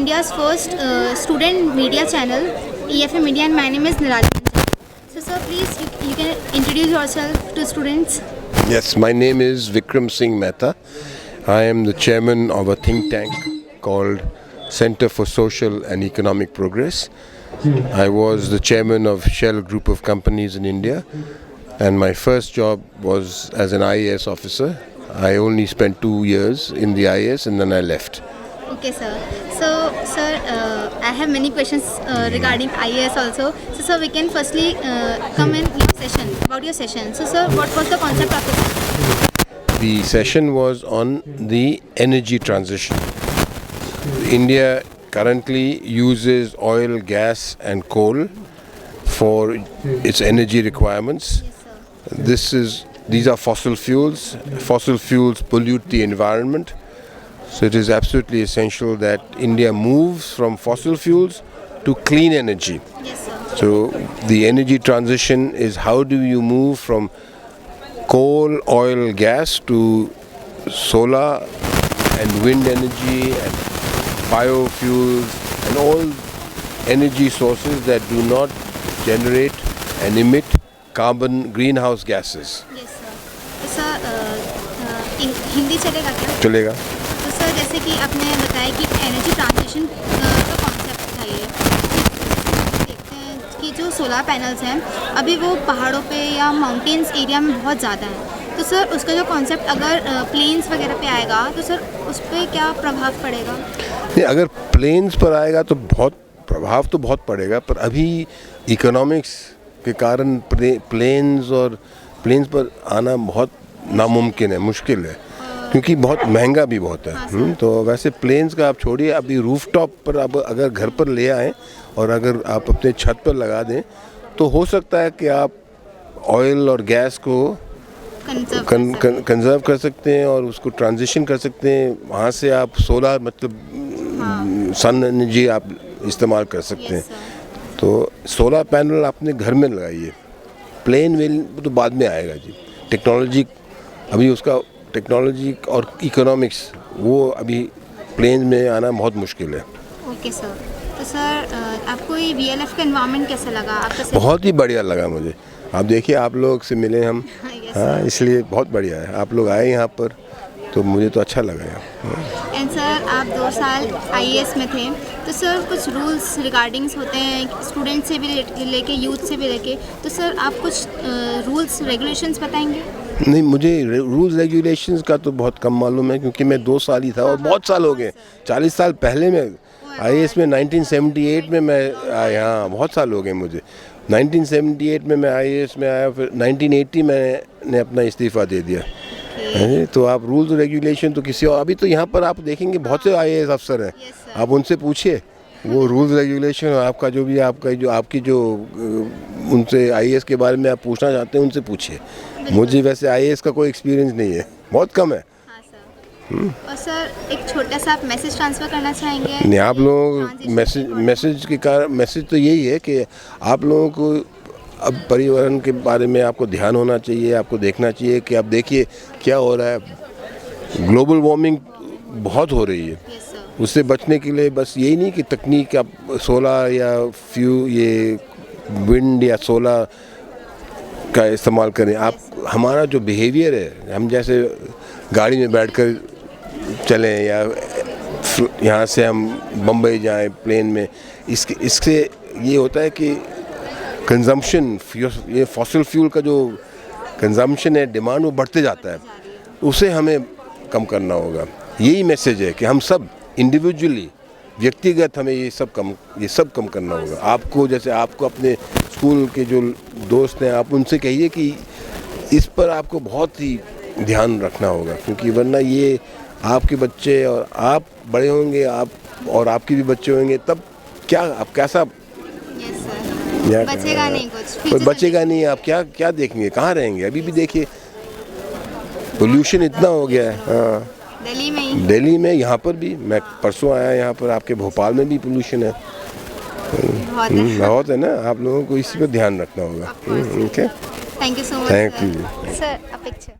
India's first student media channel, EFM Media, and my name is Nirali. So, sir, please, you can introduce yourself to students. Yes, my name is Vikram Singh Mehta. I am the chairman of a think tank called Center for Social and Economic Progress. I was the chairman of Shell Group of Companies in India, and my first job was as an IAS officer. I only spent 2 years in the IAS and then I left. Okay, sir. So, sir, I have many questions regarding IAS also. So, sir, we can firstly come in your session, about your session. So, sir, what was the concept of it? The session was on the energy transition. India currently uses oil, gas and coal for its energy requirements. Yes, sir. These are fossil fuels. Fossil fuels pollute the environment. So it is absolutely essential that India moves from fossil fuels to clean energy. Yes, sir. So the energy transition is how do you move from coal, oil, gas to solar and wind energy and biofuels and all energy sources that do not generate and emit carbon greenhouse gases. Yes, sir. तो sir Hindi चलेगा क्या? चलेगा. तो sir जैसे कि आपने बताया कि एनर्जी ट्रांजिशन का कॉन्सेप्ट था ये. देखते हैं कि जो सोलर पैनल्स हैं अभी वो पहाड़ों पे या माउंटेन्स एरिया में बहुत ज़्यादा हैं. तो सर उसका जो कॉन्सेप्ट अगर प्लेन्स वगैरह पे आएगा तो सर उस पर क्या प्रभाव पड़ेगा? नहीं, अगर प्लेन्स पर आएगा तो बहुत प्रभाव तो बहुत पड़ेगा, पर अभी इकोनॉमिक्स के कारण प्लेन्स पर आना बहुत नामुमकिन है, मुश्किल है, क्योंकि बहुत महंगा भी बहुत है. तो वैसे प्लेन्स का आप छोड़िए, अभी रूफटॉप पर अब अगर घर पर ले आएँ और अगर आप अपने छत पर लगा दें तो हो सकता है कि आप ऑयल और गैस को कंजर्व कर सकते हैं और उसको ट्रांजिशन कर सकते हैं. वहाँ से आप सोलर मतलब सन एनर्जी आप इस्तेमाल कर सकते हैं. तो सोलर पैनल आपने घर में लगाइए, प्लेन वेल तो बाद में आएगा जी. टेक्नोलॉजी अभी उसका टेक्नोलॉजी और इकोनॉमिक्स वो अभी प्लेन में आना बहुत मुश्किल है. Okay sir. तो सर आपको ये VLF का एनवायरनमेंट कैसा लगा? आपका बहुत ही बढ़िया लगा मुझे. आप देखिए, आप लोग से मिले हम. हाँ, इसलिए बहुत बढ़िया है. आप लोग आए यहाँ पर तो मुझे तो अच्छा लगा यहाँ. एंड सर आप 2 साल IAS में थे, तो सर कुछ रूल्स रिगार्डिंग्स होते हैं स्टूडेंट से भी लेके यूथ से भी लेके, तो सर आप कुछ रूल्स रेगुलेशंस बताएंगे? नहीं, मुझे रूल्स रेगुलेशंस का तो बहुत कम मालूम है, क्योंकि मैं 2 साल ही था और बहुत साल हो गए. 40 साल पहले मैं IAS में 1978 में मैं यहाँ बहुत साल हो गए मुझे. 1978 में मैं IAS में आया, फिर 1980 मैंने अपना इस्तीफ़ा दे दिया. तो आप रूल्स रेगुलेशन तो किसी और, अभी तो यहाँ पर आप देखेंगे बहुत से IAS अफसर हैं. आप उनसे पूछिए, वो रूल्स रेगुलेशन आपका जो भी आपकी जो उनसे IAS के बारे में आप पूछना चाहते हैं उनसे पूछिए. मुझे वैसे IAS का कोई एक्सपीरियंस नहीं है, बहुत कम है. और सर एक छोटा सा आप मैसेज ट्रांसफ़र करना चाहेंगे? नहीं, आप लोग मैसेज तो यही है कि आप लोगों को अब पर्यावरण के बारे में आपको ध्यान होना चाहिए. आपको देखना चाहिए कि आप देखिए क्या हो रहा है. ग्लोबल वार्मिंग बहुत हो रही है. उससे बचने के लिए बस यही नहीं कि तकनीक आप सोलर या ये विंड या सोलर का इस्तेमाल करें. आप हमारा जो बिहेवियर है, हम जैसे गाड़ी में बैठकर चलें या यहाँ से हम बम्बई जाएं प्लेन में, इससे ये होता है कि कंजम्पशन, ये फॉसिल फ्यूल का जो कंजम्पशन है, डिमांड, वो बढ़ते जाता है. उसे हमें कम करना होगा. यही मैसेज है कि हम सब इंडिविजुअली, व्यक्तिगत हमें ये सब कम करना होगा. आपको जैसे आपको अपने स्कूल के जो दोस्त हैं, आप उनसे कहिए कि इस पर आपको बहुत ही ध्यान रखना होगा, क्योंकि वरना ये आपके बच्चे और आप बड़े होंगे, आप और आपके भी बच्चे होंगे, तब क्या आप कैसा बचेगा नहीं, कुछ बचेगा नहीं. आप क्या देखेंगे, कहाँ रहेंगे? अभी भी देखिए पोल्यूशन इतना हो गया है. हाँ, दिल्ली में यहाँ पर भी. मैं परसों आया यहाँ पर, आपके भोपाल में भी पोल्यूशन है. बहुत है ना. आप लोगों को इसी पर ध्यान रखना होगा. Okay, thank you so much. Thank you sir. अपेक्षा